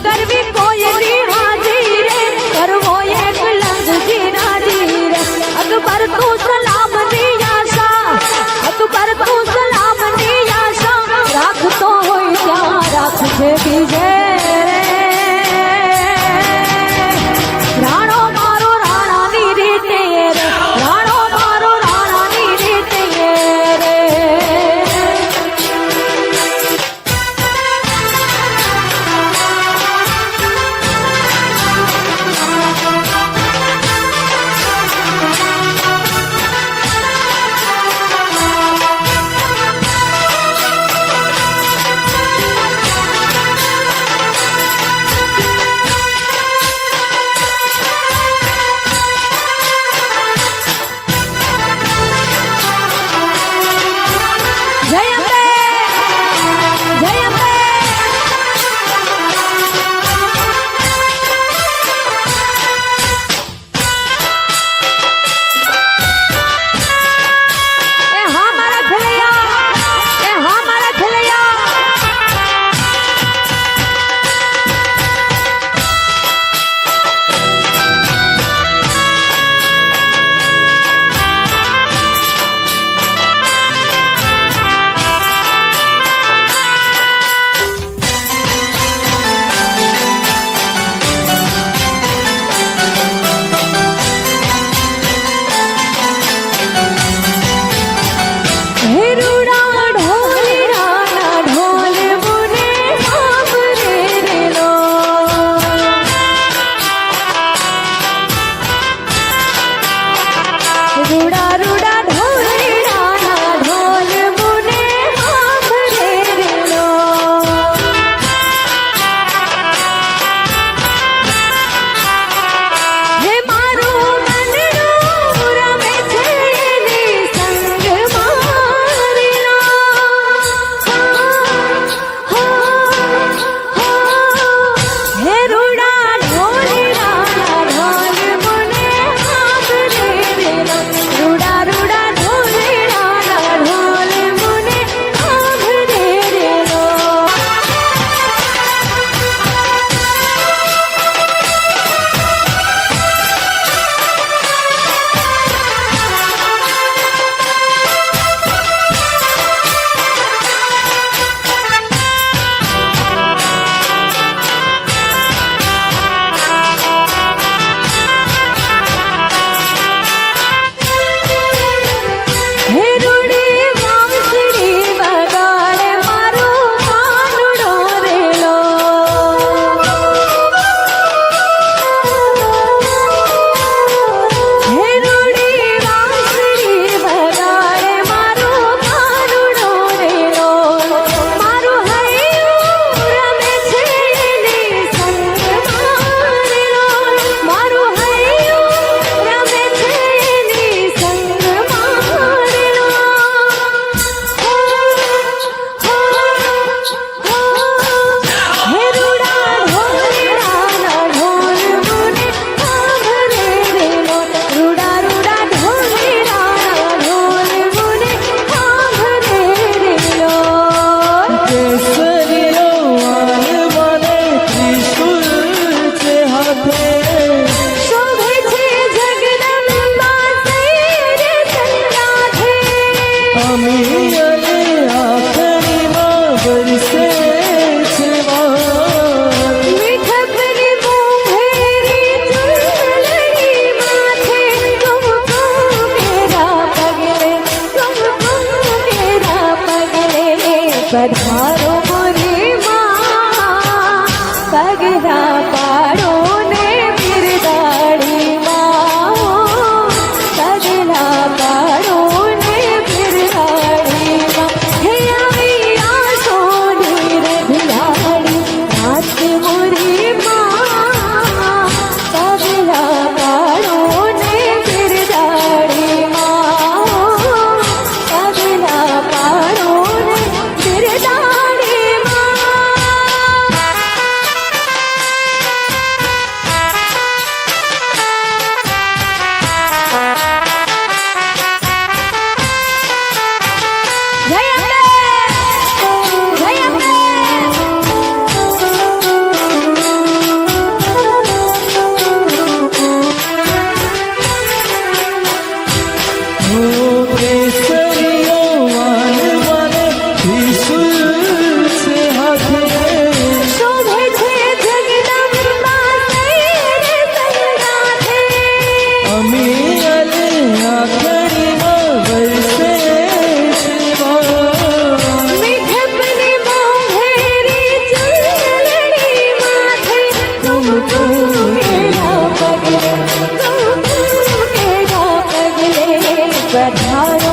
करवी कोयली हाजी रे करवो एक लंगजी राजी रे अकबर तू सलाम नी आशा अकबर तू सलाम नी आशा राख तो होई जा राख जे बीजे राणो मारो राणा नी रीते रे राणो मारो राणा नी रीते रे पधारो मोरी माँ पगरा पाड़ो ने बिरदाड़ी माँ पगला पाड़ो ने बिरदाड़ी माँ हे अभी आसो रघुलाड़ी नाथ मोरी माँ पगला पाड़ो ने बिरदाड़ी माँ पगला पाड़ो ने बिरदाड़ी हो केसरियो वाले वाले त्रिशूल से हाथे શોભે છે જગદંબા શૈર સહનાથે. अमी अले आखरी वरसे शिवा મીઠપની મોંઘેરી ચૂંદડી માથે. તુમ એના પગલે તુમ એના પગલે પધારો